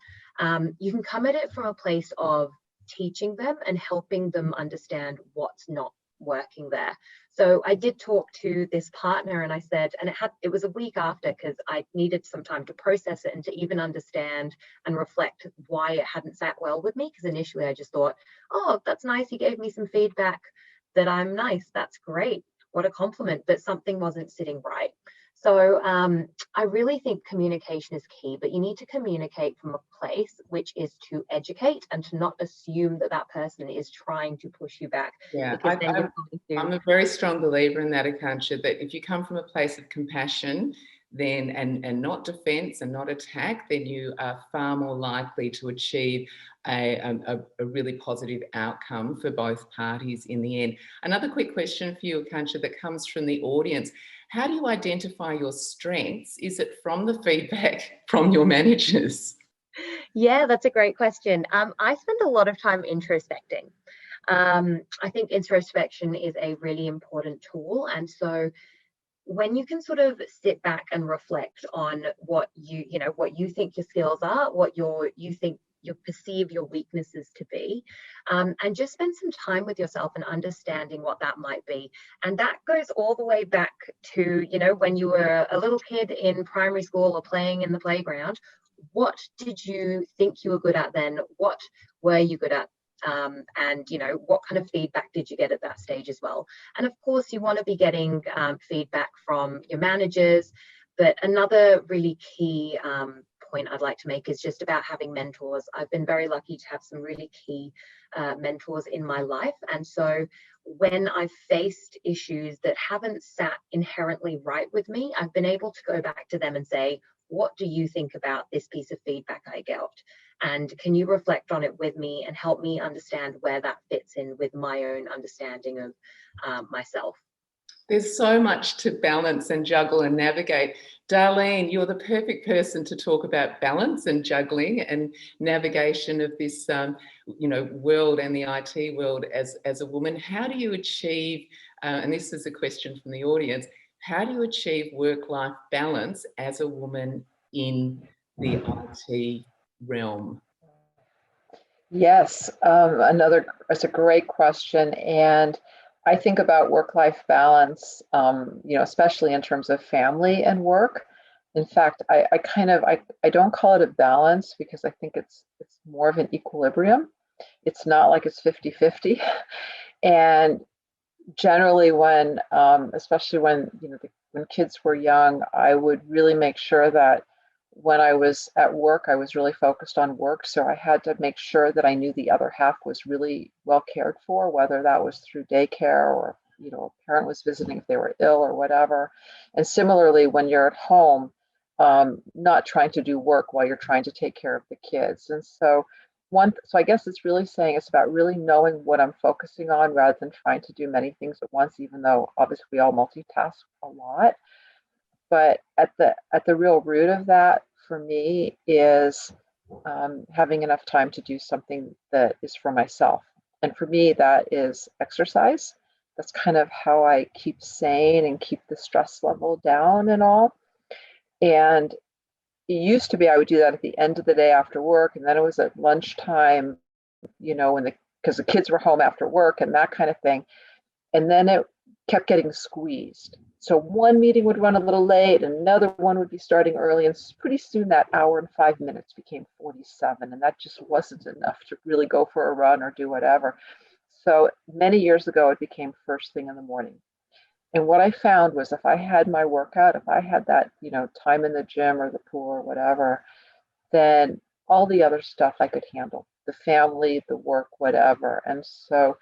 You can come at it from a place of teaching them and helping them understand what's not working there. So I did talk to this partner, and I said, and it was a week after, because I needed some time to process it and to even understand and reflect why it hadn't sat well with me. Because initially I just thought, oh, that's nice, he gave me some feedback that I'm nice, that's great, what a compliment, but something wasn't sitting right. So I really think communication is key, but you need to communicate from a place which is to educate and to not assume that that person is trying to push you back. Yeah, I'm a very strong believer in that, Akansha, that if you come from a place of compassion, then and not defense and not attack, then you are far more likely to achieve a really positive outcome for both parties in the end. Another quick question for you, Akansha, that comes from the audience. How do you identify your strengths? Is it from the feedback from your managers? Yeah, that's a great question. I spend a lot of time introspecting. I think introspection is a really important tool. And so when you can sort of sit back and reflect on what you think your skills are, what you think you perceive your weaknesses to be, and just spend some time with yourself and understanding what that might be. And that goes all the way back to, when you were a little kid in primary school or playing in the playground. What did you think you were good at then? What were you good at? And what kind of feedback did you get at that stage as well? And of course you want to be getting feedback from your managers, but another really key point I'd like to make is just about having mentors. I've been very lucky to have some really key mentors in my life, and so when I've faced issues that haven't sat inherently right with me, I've been able to go back to them and say, what do you think about this piece of feedback I got? And can you reflect on it with me and help me understand where that fits in with my own understanding of myself? There's so much to balance and juggle and navigate. Darlene, you're the perfect person to talk about balance and juggling and navigation of this, world and the IT world as a woman. How do you achieve, and this is a question from the audience, how do you achieve work-life balance as a woman in the IT realm? Yes, it's a great question. And I think about work-life balance, especially in terms of family and work. In fact, I don't call it a balance, because I think it's more of an equilibrium. It's not like it's 50-50. And generally especially when kids were young, I would really make sure that when I was at work, I was really focused on work. So I had to make sure that I knew the other half was really well cared for, whether that was through daycare or, a parent was visiting if they were ill or whatever. And similarly, when you're at home, not trying to do work while you're trying to take care of the kids. And so I guess it's really saying it's about really knowing what I'm focusing on rather than trying to do many things at once, even though obviously we all multitask a lot. But at the real root of that for me is having enough time to do something that is for myself. And for me, that is exercise. That's kind of how I keep sane and keep the stress level down and all. And it used to be I would do that at the end of the day after work, and then it was at lunchtime, when because the kids were home after work and that kind of thing. And then it kept getting squeezed. So one meeting would run a little late, and another one would be starting early, and pretty soon that hour and 5 minutes became 47, and that just wasn't enough to really go for a run or do whatever. So many years ago, it became first thing in the morning. And what I found was if I had my workout, if I had that, time in the gym or the pool or whatever, then all the other stuff I could handle, the family, the work, whatever. And so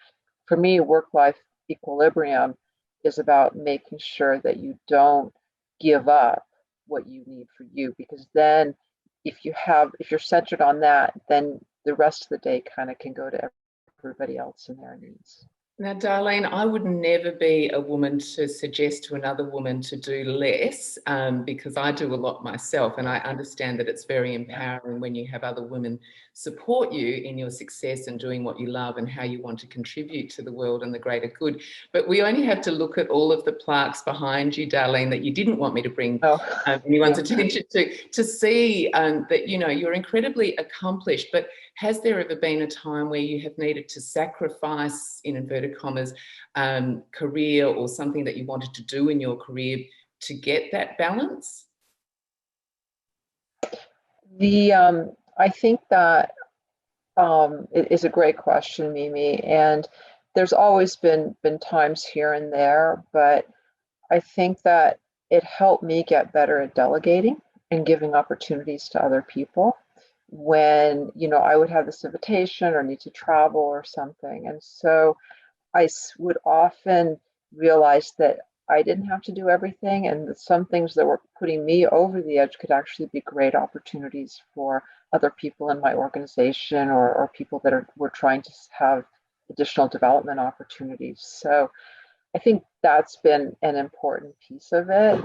for me, work-life equilibrium is about making sure that you don't give up what you need for you, because then if you're centered on that, then the rest of the day kind of can go to everybody else and their needs. Now, Darlene, I would never be a woman to suggest to another woman to do less, because I do a lot myself, and I understand that it's very empowering when you have other women support you in your success and doing what you love and how you want to contribute to the world and the greater good. But we only have to look at all of the plaques behind you, Darlene, that you didn't want me to bring anyone's attention to see that, you're incredibly accomplished. But has there ever been a time where you have needed to sacrifice, in inverted commas, career or something that you wanted to do in your career to get that balance? I think that it is a great question, Mimi, and there's always been times here and there, but I think that it helped me get better at delegating and giving opportunities to other people when, I would have this invitation or need to travel or something. And so I would often realize that I didn't have to do everything, and that some things that were putting me over the edge could actually be great opportunities for other people in my organization or people that were trying to have additional development opportunities. So I think that's been an important piece of it.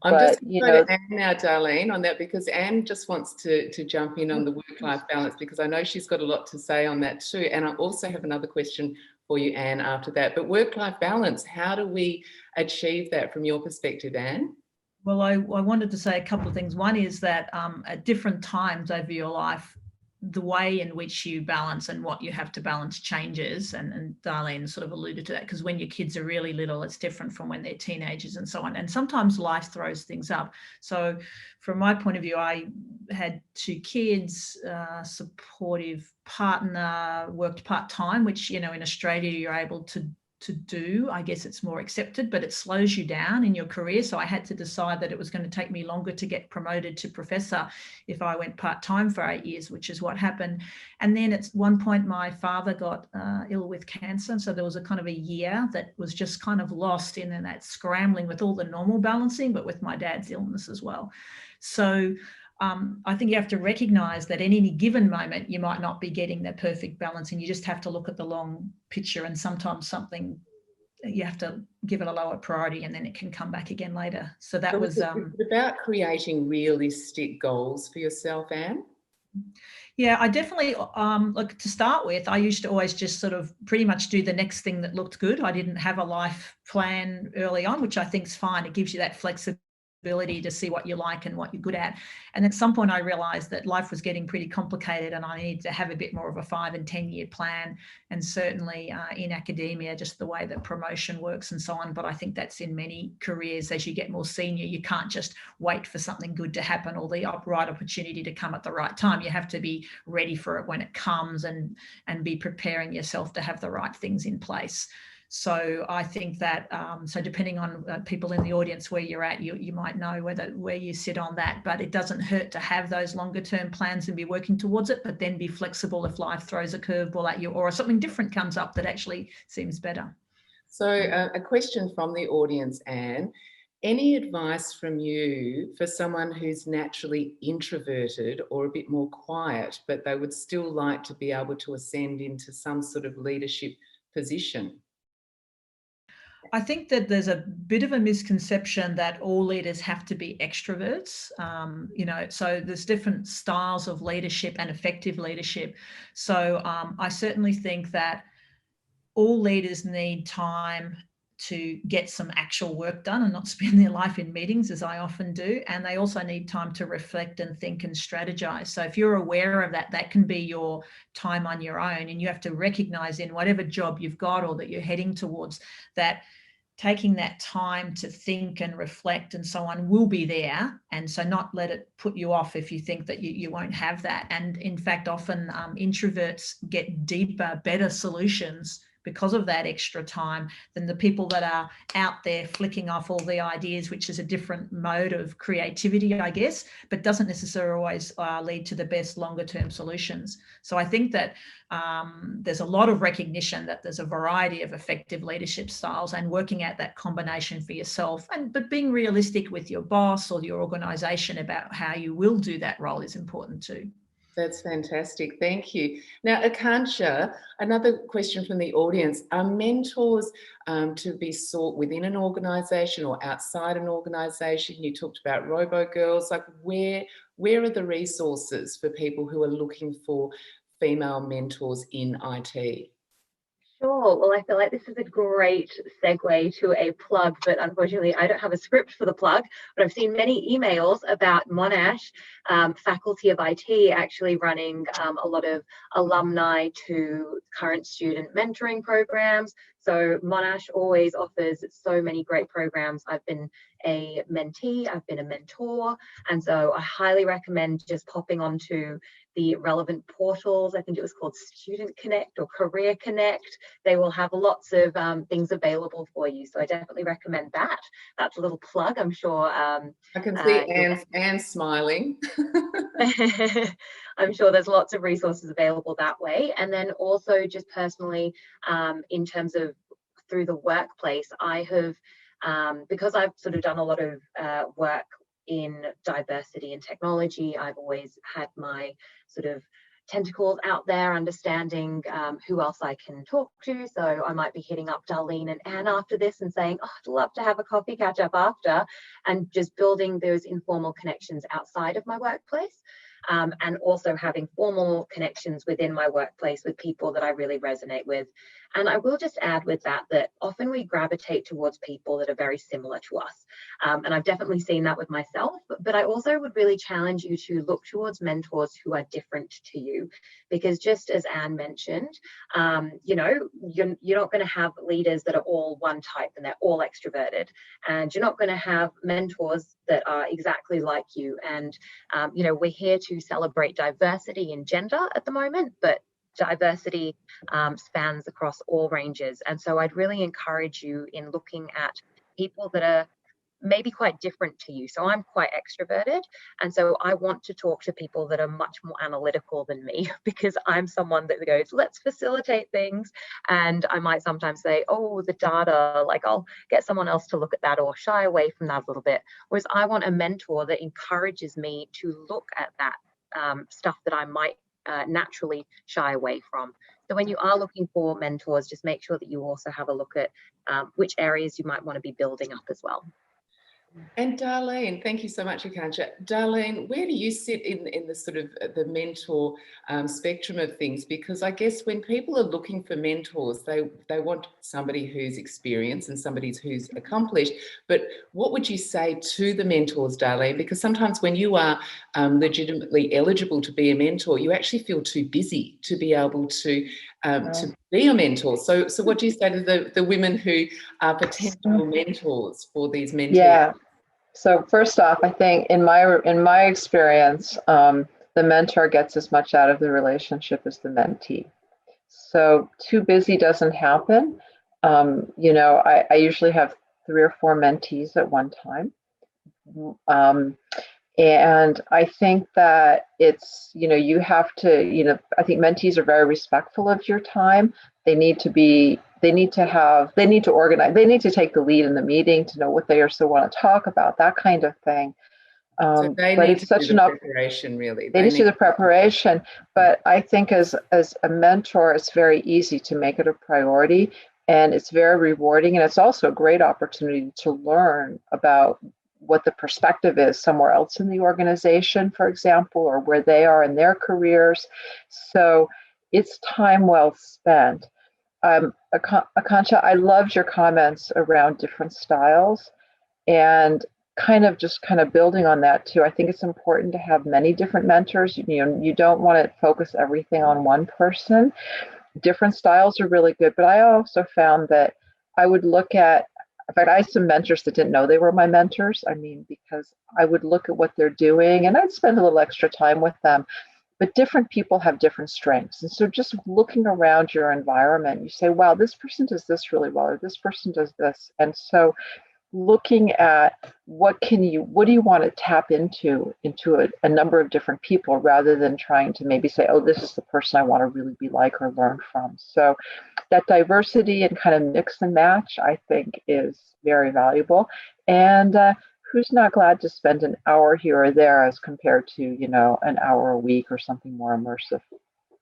I'm just going to Anne now, Darlene, on that, because Anne just wants to jump in on the work-life balance, because I know she's got a lot to say on that too. And I also have another question for you, Anne, after that. But work-life balance, how do we achieve that from your perspective, Anne? Well, I wanted to say a couple of things. One is that at different times over your life, the way in which you balance and what you have to balance changes, and Darlene sort of alluded to that, because when your kids are really little, it's different from when they're teenagers and so on. And sometimes life throws things up. So from my point of view, I had 2 kids, supportive partner, worked part-time, which, in Australia, you're able to do. I guess it's more accepted, but it slows you down in your career. So I had to decide that it was going to take me longer to get promoted to professor if I went part-time for 8 years, which is what happened. And then at one point, my father got ill with cancer. So there was a kind of a year that was just kind of lost in that scrambling with all the normal balancing, but with my dad's illness as well. So I think you have to recognize that in any given moment, you might not be getting that perfect balance, and you just have to look at the long picture, and sometimes something, you have to give it a lower priority and then it can come back again later. So that was about creating realistic goals for yourself, Anne. Yeah, I definitely, look, to start with, I used to always just sort of pretty much do the next thing that looked good. I didn't have a life plan early on, which I think is fine. It gives you that flexibility to see what you like and what you're good at. And at some point I realized that life was getting pretty complicated and I needed to have a bit more of a 5 and 10 year plan. And certainly in academia, just the way that promotion works and so on. But I think that's in many careers. As you get more senior, you can't just wait for something good to happen or the right opportunity to come at the right time. You have to be ready for it when it comes and be preparing yourself to have the right things in place. So I think that, so depending on people in the audience where you're at, you might know where you sit on that, but it doesn't hurt to have those longer term plans and be working towards it, but then be flexible if life throws a curveball at you or something different comes up that actually seems better. So a question from the audience, Anne. Any advice from you for someone who's naturally introverted or a bit more quiet, but they would still like to be able to ascend into some sort of leadership position? I think that there's a bit of a misconception that all leaders have to be extroverts. So there's different styles of leadership and effective leadership. So I certainly think that all leaders need time to get some actual work done and not spend their life in meetings, as I often do. And they also need time to reflect and think and strategize. So if you're aware of that, that can be your time on your own. And you have to recognize in whatever job you've got or that you're heading towards, that taking that time to think and reflect and so on will be there. And so not let it put you off if you think that you won't have that. And in fact, often introverts get deeper, better solutions because of that extra time than the people that are out there flicking off all the ideas, which is a different mode of creativity, I guess, but doesn't necessarily always lead to the best longer term solutions. So I think that there's a lot of recognition that there's a variety of effective leadership styles, and working out that combination for yourself, but being realistic with your boss or your organization about how you will do that role is important too. That's fantastic. Thank you. Now, Akansha, another question from the audience. Are mentors to be sought within an organisation or outside an organisation? You talked about robo-girls. Like, where are the resources for people who are looking for female mentors in IT? Sure. Well, I feel like this is a great segue to a plug, but unfortunately I don't have a script for the plug, but I've seen many emails about Monash, Faculty of IT, actually running a lot of alumni to current student mentoring programs. So Monash always offers so many great programs. I've been a mentee, I've been a mentor, and so I highly recommend just popping onto the relevant portals. I think it was called Student Connect or Career Connect. They will have lots of things available for you. So I definitely recommend that. That's a little plug, I'm sure. I can see Anne smiling. I'm sure there's lots of resources available that way. And then also just personally, in terms of through the workplace, I have, because I've sort of done a lot of work in diversity and technology, I've always had my sort of tentacles out there, understanding who else I can talk to. So I might be hitting up Darlene and Anne after this and saying, oh, I'd love to have a coffee catch up after, and just building those informal connections outside of my workplace. And also having formal connections within my workplace with people that I really resonate with. And I will just add with that often we gravitate towards people that are very similar to us. And I've definitely seen that with myself, but I also would really challenge you to look towards mentors who are different to you, because just as Anne mentioned, you're not going to have leaders that are all one type and they're all extroverted, and you're not going to have mentors that are exactly like you. And we're here to celebrate diversity in gender at the moment, but diversity spans across all ranges. And so I'd really encourage you in looking at people that are maybe quite different to you. So I'm quite extroverted, and so I want to talk to people that are much more analytical than me, because I'm someone that goes, let's facilitate things, and I might sometimes say, oh, the data, like I'll get someone else to look at that or shy away from that a little bit. Whereas I want a mentor that encourages me to look at that stuff that I might naturally shy away from. So when you are looking for mentors, just make sure that you also have a look at which areas you might want to be building up as well. And Darlene, thank you so much, Akansha. Darlene, where do you sit in the sort of the mentor spectrum of things? Because I guess when people are looking for mentors, they want somebody who's experienced and somebody who's accomplished. But what would you say to the mentors, Darlene? Because sometimes when you are legitimately eligible to be a mentor, you actually feel too busy to be able to be a mentor. So what do you say to the women who are potential mentors for these mentees? Yeah. So first off, I think in my experience, the mentor gets as much out of the relationship as the mentee. So too busy doesn't happen. I usually have 3 or 4 mentees at one time. And I think that it's, you have to, I think mentees are very respectful of your time. They need to organize, they need to take the lead in the meeting to know what they also want to talk about, that kind of thing. So they but need it's to such do the preparation, really. They need to do the preparation. But I think as a mentor, it's very easy to make it a priority, and it's very rewarding. And it's also a great opportunity to learn about what the perspective is somewhere else in the organization, for example, or where they are in their careers. So it's time well spent. Akansha, I loved your comments around different styles, and kind of building on that too. I think it's important to have many different mentors. You don't want to focus everything on one person. Different styles are really good, but I also found that I would look at, in fact, I had some mentors that didn't know they were my mentors. I mean, because I would look at what they're doing and I'd spend a little extra time with them. But different people have different strengths. And so just looking around your environment, you say, wow, this person does this really well, or this person does this. And so looking at what do you want to tap into a number of different people, rather than trying to maybe say, oh, this is the person I want to really be like or learn from. So that diversity and kind of mix and match, I think, is very valuable. And who's not glad to spend an hour here or there as compared to, an hour a week or something more immersive?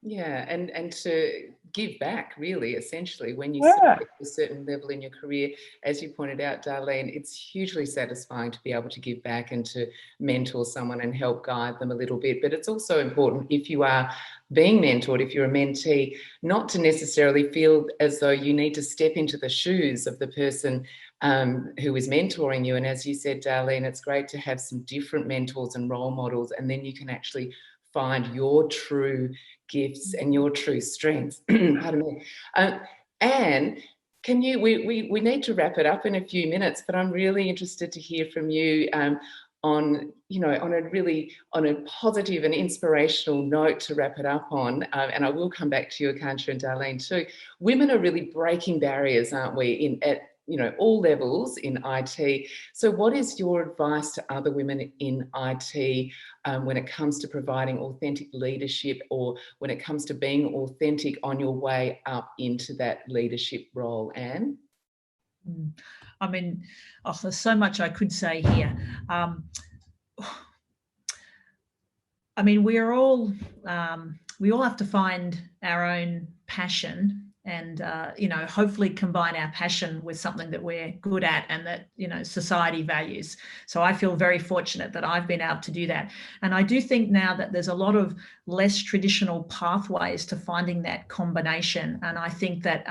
Yeah, and to give back, really, essentially, when you Yeah. sit at a certain level in your career, as you pointed out, Darlene, it's hugely satisfying to be able to give back and to mentor someone and help guide them a little bit. But it's also important, if you are being mentored, if you're a mentee, not to necessarily feel as though you need to step into the shoes of the person who is mentoring you. And as you said, Darlene, it's great to have some different mentors and role models, and then you can actually find your true gifts and your true strengths. Pardon me. And can you, we need to wrap it up in a few minutes, but I'm really interested to hear from you on a positive and inspirational note to wrap it up on. And I will come back to you, Akansha and Darlene too. Women are really breaking barriers, aren't we, at all levels in IT. So what is your advice to other women in IT when it comes to providing authentic leadership, or when it comes to being authentic on your way up into that leadership role, Anne? I mean, there's so much I could say here. I mean, we all have to find our own passion, and hopefully combine our passion with something that we're good at and that society values. So I feel very fortunate that I've been able to do that. And I do think now that there's a lot of less traditional pathways to finding that combination. And I think that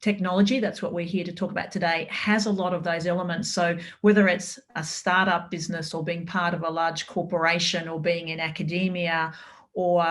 technology, that's what we're here to talk about today, has a lot of those elements. So whether it's a startup business, or being part of a large corporation, or being in academia, or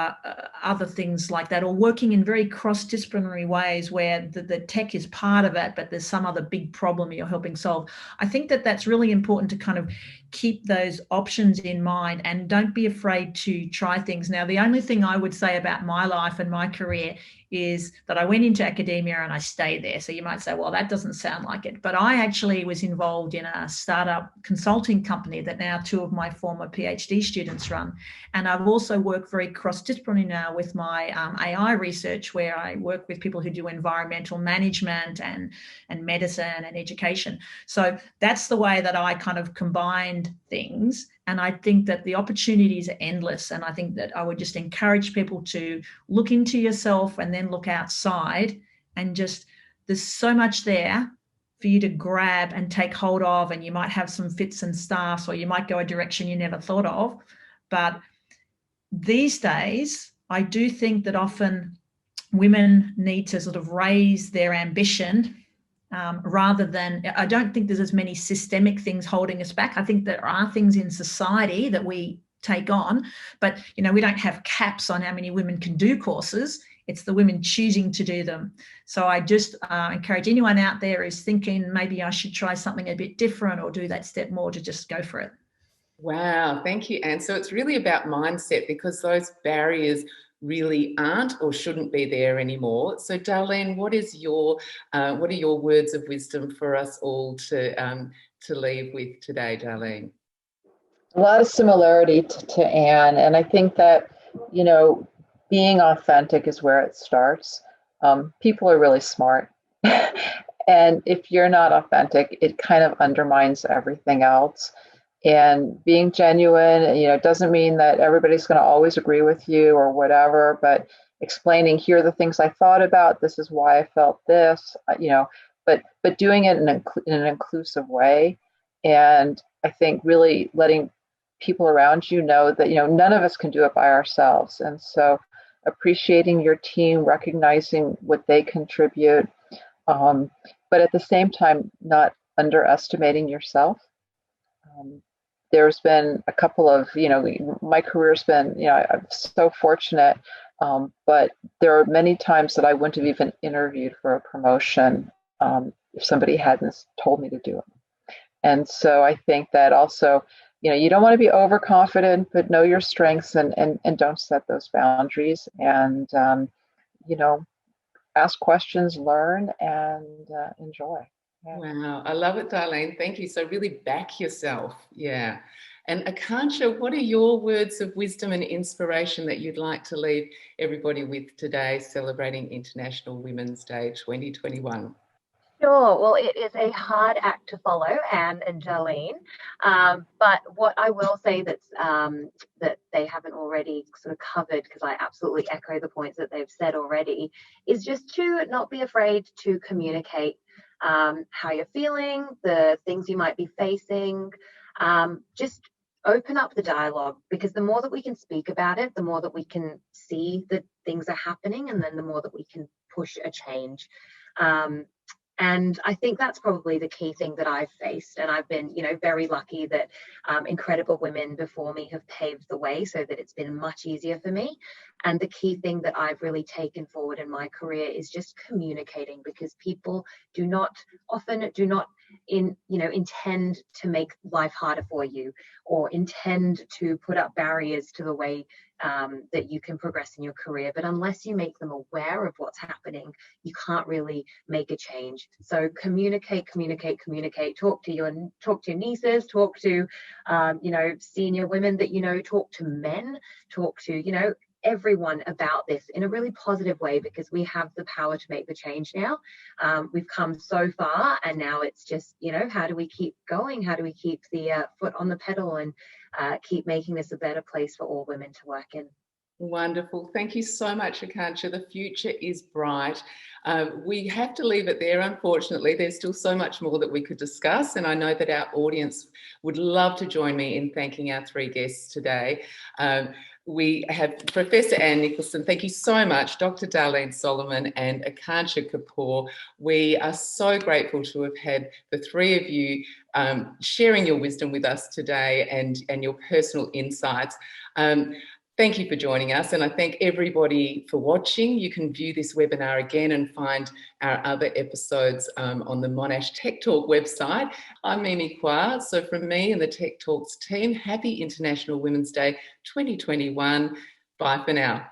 other things like that, or working in very cross-disciplinary ways where the tech is part of it, but there's some other big problem you're helping solve. I think that that's really important to kind of keep those options in mind, and don't be afraid to try things. Now, the only thing I would say about my life and my career is that I went into academia and I stayed there. So you might say, well, that doesn't sound like it. But I actually was involved in a startup consulting company that now 2 of my former PhD students run. And I've also worked very cross-disciplinary now with my AI research, where I work with people who do environmental management and medicine and education. So that's the way that I kind of combined things. And I think that the opportunities are endless. And I think that I would just encourage people to look into yourself and then look outside, and just, there's so much there for you to grab and take hold of. And you might have some fits and starts, or you might go a direction you never thought of. But these days, I do think that often women need to sort of raise their ambition, rather than, I don't think there's as many systemic things holding us back. I think there are things in society that we take on, but we don't have caps on how many women can do courses. It's the women choosing to do them. So I just encourage anyone out there who's thinking, maybe I should try something a bit different or do that step more, to just go for it. Wow, thank you, Anne. So it's really about mindset, because those barriers really aren't or shouldn't be there anymore. So Darlene, what are your words of wisdom for us all to leave with today, Darlene? A lot of similarity to Anne, and I think that being authentic is where it starts. People are really smart, and if you're not authentic, it kind of undermines everything else. And being genuine, doesn't mean that everybody's going to always agree with you or whatever, but explaining, here are the things I thought about, this is why I felt this, but doing it in an inclusive way. And I think really letting people around you know that, none of us can do it by ourselves. And so appreciating your team, recognizing what they contribute, but at the same time, not underestimating yourself. There's been a couple of, my career's been, I'm so fortunate, but there are many times that I wouldn't have even interviewed for a promotion if somebody hadn't told me to do it. And so I think that also, you don't want to be overconfident, but know your strengths and don't set those boundaries, and, ask questions, learn, and enjoy. Yeah. Wow, I love it, Darlene. Thank you. So really back yourself. Yeah. And Akansha, what are your words of wisdom and inspiration that you'd like to leave everybody with today, celebrating International Women's Day 2021? Sure. Well, it is a hard act to follow, Anne and Darlene. But what I will say that they haven't already sort of covered, because I absolutely echo the points that they've said already, is just to not be afraid to communicate how you're feeling, the things you might be facing. Just open up the dialogue, because the more that we can speak about it, the more that we can see that things are happening, and then the more that we can push a change. And I think that's probably the key thing that I've faced. And I've been, very lucky that incredible women before me have paved the way so that it's been much easier for me. And the key thing that I've really taken forward in my career is just communicating, because people often do not intend to make life harder for you, or intend to put up barriers to the way that you can progress in your career. But unless you make them aware of what's happening, you can't really make a change. So communicate. Talk to your nieces, talk to senior women that talk to men, talk to everyone about this in a really positive way, because we have the power to make the change now. We've come so far, and now it's just, how do we keep going? How do we keep the foot on the pedal and keep making this a better place for all women to work in? Wonderful. Thank you so much, Akansha. The future is bright. We have to leave it there, unfortunately. There's still so much more that we could discuss, and I know that our audience would love to join me in thanking our three guests today. We have Professor Anne Nicholson. Thank you so much, Dr. Darlene Solomon and Akansha Kapoor. We are so grateful to have had the three of you sharing your wisdom with us today, and your personal insights. Thank you for joining us, and I thank everybody for watching. You can view this webinar again and find our other episodes on the Monash Tech Talk website. I'm Mimi Kwa. So from me and the Tech Talks team, happy International Women's Day 2021. Bye for now.